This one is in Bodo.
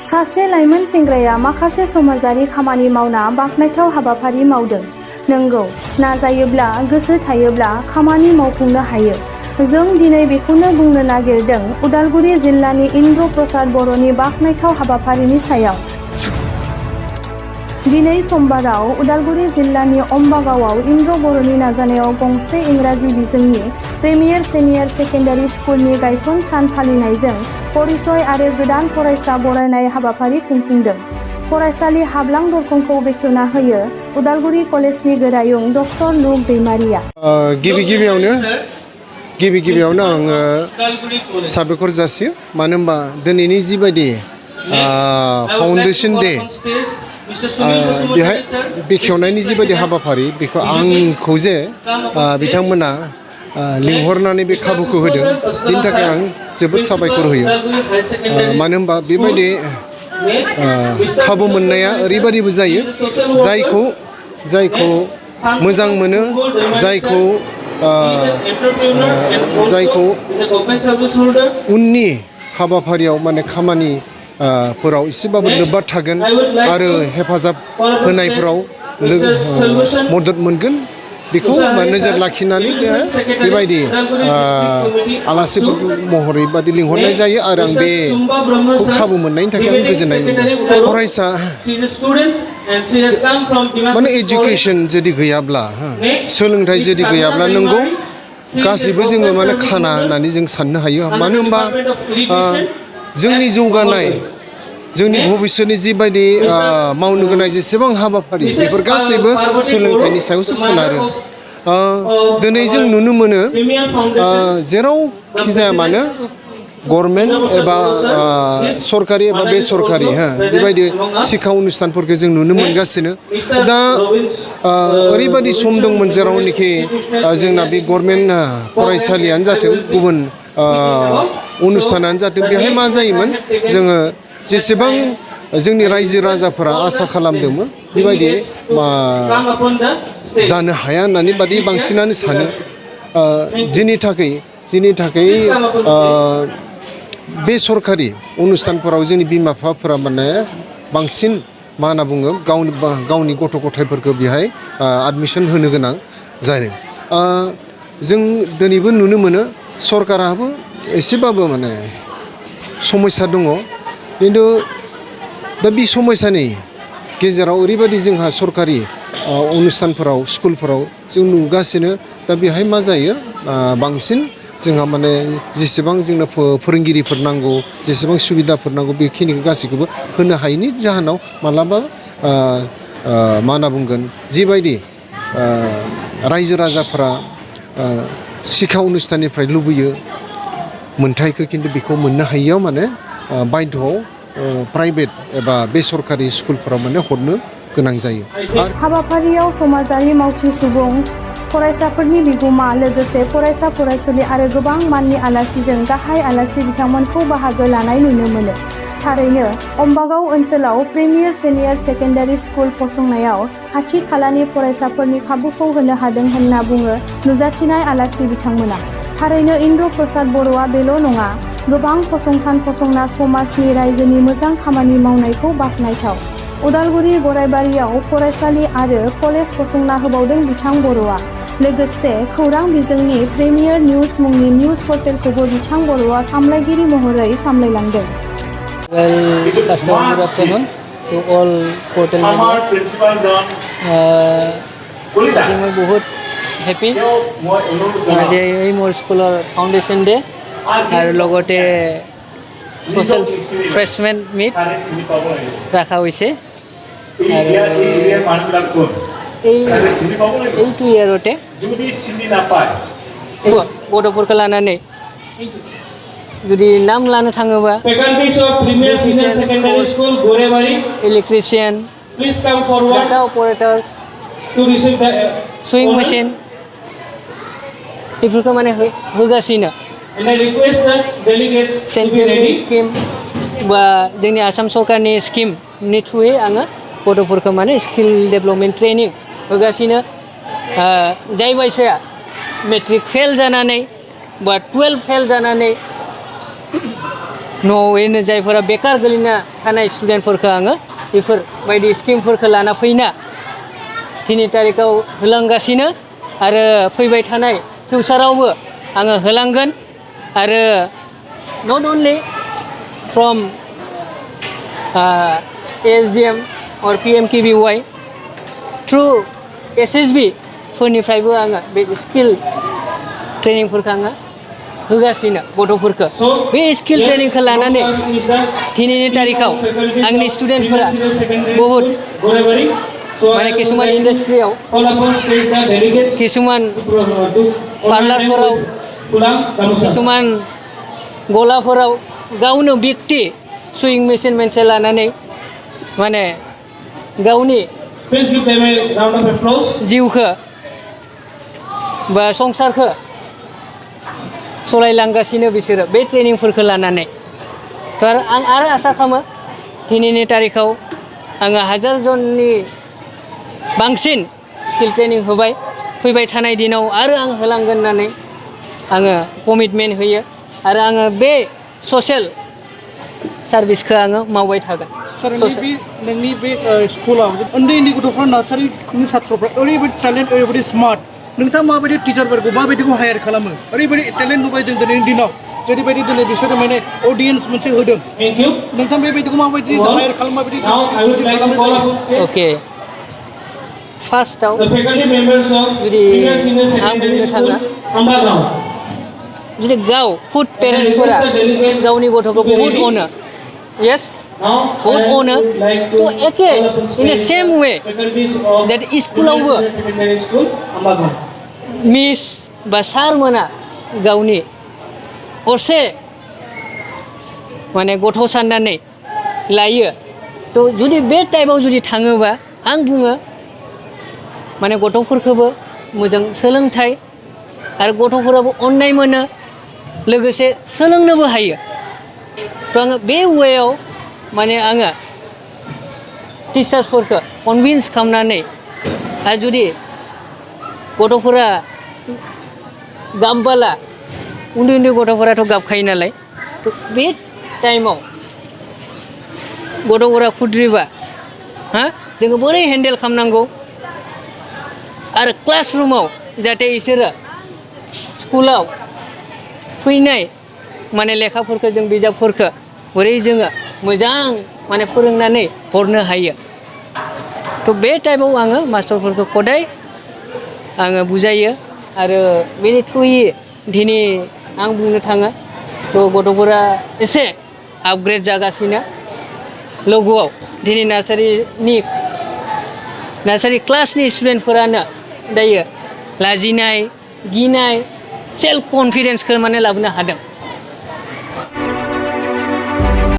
सासे लाइमोन सेंग्राया माखासे समाजारि खामानि मावना बाख्नायथाव हाबाफारि मावदों। नंगौ, नाजायोब्ला गोसो थायोब्ला खामानि मावफुंनो हायो। जों दिनै बेखौनो बुंनो नागिरदों उदालगुरि जिल्लानि इन्द्र प्रसाद बर'नि बाख्नायथाव हाबाफारिनि सायाव। दिनै समबाराव उदालगुरि जिल्लानि अम्बागावआव इन्द्र बर'नि नाजानायाव गंसे इंराजि बिजोंनि प्रिमियार सिनियर सेकेन्डारि स्कुलनि गायसन सान फालिनायजों परिचय आरो गोदान फरायसा बरायनाय हाबाफारि खुंफुंदों। फरायसालि हाबलां दरखंखौ बेखेवना होयो उदालगुरि कलेजनि गोरायुं डक्टर लुक दैमारिया। गिबि गिबियावनो आङो साबायखर जासियो, मानो होनबा दिनैनि जिबायदि फाउन्डेसन डे बेहाय बेखेवनायनि जिबायदि हाबाफारि बेखौ आंखौ जे बिथांमोना लिंहरनानै बे खाबुखौ होदों, बेनि थाखाय आं जोबोद साबायखर होयो। मानो होनबा बेबायदि खाबु मोननाया ओरैबायदिबो जायो जायखौ मोजां मोनो, जायखौ उननि हाबाफारियाव माने खामानि फोराव एसेबाबो लोब्बा थागोन आरो हेफाजाब होनायफोराव मदद मोनगोन, बेखौ नोजोर लाखिनानै बेबायदि आलासिफोर महरै बादि लिंहरनाय जायो आरो आं बेखौ खाबु मोननायनि थाखाय आं गोजोननाय मोनदों। फरायसा माने एजुकेसन जुदि गैयाब्ला, सोलोंथाइ जुदि गैयाब्ला नंगौ गासैबो जोङो माने खाना होननानै जों साननो हायो। मानो होनबा जोंनि जौगानाय, जोंनि भबिष्यतनि जिबायदि मावनो गोनां जेसेबां हाबाफारि बेफोर गासैबो सोलोंथाइनि सायावसो सोनारो। दिनै जों नुनो मोनो जेरावखि जाया मानो गभर्नमेन्ट एबा सरकारि एबा बेसरकारि बेबायदि शिक्षा अनुष्ठानफोरखौ जों नुनो मोनगासिनो। दा ओरैबायदि सम दंमोन जेरावनोखि जोंना बे गभर्नमेन्ट फरायसालियानो जाथों गुबुन अनुष्ठानानो जाथों, बेहाय मा जायोमोन, जोङो जेसेबां जोंनि रायजो राजाफोरा आसा खालामदोंमोन बेबायदि जानो हाया होननानै बादि बांसिनानो सानो। दिनै थाखाय बे सरकारि अनुष्ठानफोराव जोंनि बिमा बिफाफोरा माने बांसिन मा होनना बुङो गावनि गथ' गथायफोरखौ बेहाय एडमिसन होनो गोनां जायो। जों दिनैबो नुनो मोनो सरकाराबो एसेबाबो माने समस्या दङ, खिन्थु दा बे समस्यानि गेजेराव ओरैबायदि जोंहा सरकारि अनुष्ठानफोराव स्कुलफोराव जों नुगासिनो। दा बेहाय मा जायो, बांसिन जोंहा माने जेसेबां जोंनो फोरोंगिरिफोर नांगौ, जेसेबां सुबिदाफोर नांगौ, बेखिनिखौ गासैखौबो होनो हायैनि जाहोनाव मालाबा मा होनना बुंगोन, जिबायदि रायजो राजाफोरा शिक्षा अनुष्ठाननिफ्राय लुबैयो मोन्थायखौ, खिन्थु बेखौ मोननो हायियाव माने बायध'आव प्राइभेट एबा बेसरकारि स्कुलफोराव माने हरनो गोनां जायो। हाबाफारियाव समाजारि मावथि सुबुं, फरायसाफोरनि बिगोमा, लोगोसे फरायसा फरायसुलि आरो गोबां माननि आलासिजों गाहाय आलासि बिथांमोनखौ बाहागो लानाय नुनो मोनो। थारैनो अम्बागाव ओनसोलाव प्रिमियार सिनियर सेकेन्डारि स्कुल फसंनायाव खाथि खालानि फरायसाफोरनि खाबुखौ होनो हादों होनना बुङो नुजाथिनाय आलासि बिथांमोना। थारैनो इन्द्र प्रसाद बर'आ बेल' नङा, गोबां फसंथान फसंना समाजनि रायजोनि मोजां खामानि मावनायखौ बाख्नायथाव। उदालगुरि गरायबारियाव फरायसालि आरो कलेज फसंना होबावदों बिथां बर'आ। लोगोसे खौरां बिजोंनि प्रिमियार निउज मुंनि निउज पर्टेलखौबो बिथां बर'आ सामलायगिरि महरै सामलायलांदों। Good afternoon to all portal media. मैं बहुत हैप्पी आज मोर स्कूलर फाउंडेशन डे और लगते सोशल फ्रेशमेन मीट रखा हुई टू इयारते गथ'फोरखौ लानानै जुदि नाम लानो थाङोबा इलेक्ट्रिशियन, डाटा ऑपरेटर्स, सुइं मेशिन बेफोरखौ माने होगासिनो। सेन्ट्रेलनि स्किम बा जोंनि आसाम सरकारनि स्किमनि थ्रुयै आङो गथ'फोरखौ माने स्किल डेभेलपमेन्ट ट्रेनिं होगासिनो। जाय बायसाया मेट्रिक फेल जानानै बा 12 फेल जानानै न'आवनो जायफोरा बेकार गोलैना थानाय स्टुडेन्टफोरखौ आङो बेफोरबायदि स्किमफोरखौ लाना फैना 3 तारिखाव होलांगासिनो आरो फैबाय थानाय फिउचारावबो आङो होलांगोन आरो not only from ASDM or PMKVY through SSB फोरनिफ्रायबो आङो बे स्किल ट्रेनिंफोरखौ आङो होगासिनो गथ'फोरखौ बे स्किल ट्रेनिंखौ लानानै दिनैनि तारिखाव आंनि स्टुडेन्टफोरा बहुद माने किसुमान इन्डास्ट्रियाव किसुमान पार्लारफोराव किसुमान गलाफोराव गावनो बिक्ति सुइं मेचिन मोनसे लानानै माने गावनि जिउखौ बा संसारखौ सलायलांगासिनो बिसोरो बे ट्रेनिंफोरखौ लानानै आं आरो आसा खालामो दिनैनि तारिखाव आङो 1000 जननि बांसिन स्किल ट्रेनिं होबाय फैबाय थानाय दिनाव आरो आं होलांगोन होननानै आङो कमिटमेन्ट होयो आरो आङो बे ससियेल सार्भिसखौ आङो मावबाय थागोन सार नोंनि बे स्कुलाव उन्दै गथ'फ्रा नार्सारिनि छात्रफ्रा ओरैबायदि टेलेन्ट ओरैबायदि स्मार्ट नोंथाङा माबायदि टिचारफोरखौ माबायदिखौ हायार खालामो ओरैबायदि टेलेन्ट नुबाय जों दिनैनि दिनाव जेरैबायदि दिनै बिसोरो माने अडियेन्स मोनसे होदों नोंथाङा बेबायदिखौ माबायदि हायार खालामो माबायदि अके फार्स्टआव जुदि आं बुंनो थाङा जुदि गाव खुद पेरेन्टसफोरा गावनि गथ'खौ बहुद अनो येस बहुत अनो तो एके इन ए सेम वे दैट स्कुलावबो मिस बा सारमोना गावनि असे माने गथ' साननानै लायो तो जुदि बे टाइपआव जुदि थाङोबा आं बुङो माने गथ'फोरखौबो मोजां सोलोंथाइ आरो गथ'फोराबो अननाय मोनो लोगोसे सोलोंनोबो हायो तो आङो बे वेयाव माने आङो टिचार्सफोरखौ कनभिन्स खालामनानै आरो जुदि गथ'फोरा गाबबाला उन्दै गथ'फोराथ' गाबखायो नालाय बे टाइमाव गथ'फोरा खुद्रिबा जोङो बोरै हेन्डेल खालामनांगौ आरो क्लासरुमाव जाहाथे इसोरो स्कुलाव फैनाय माने लेखाफोरखौ जों बिजाबफोरखौ बोरै जोङो मोजां माने फोरोंनानै हरनो हायो तो बे टाइपआव आङो मास्टारफोरखौ खदाय आङो बुजायो आरो बेनि थ्रुयै दिनै आं बुंनो थाङो तो गथ'फोरा एसे आपग्रेड जागासिनो लोगोआव दिनै नार्सारि क्लासनि स्टुडेन्टफोरानो दायो लाजिनाय गिनाय सेल्फ कनफिडेन्सखौ माने लाबोनो हादों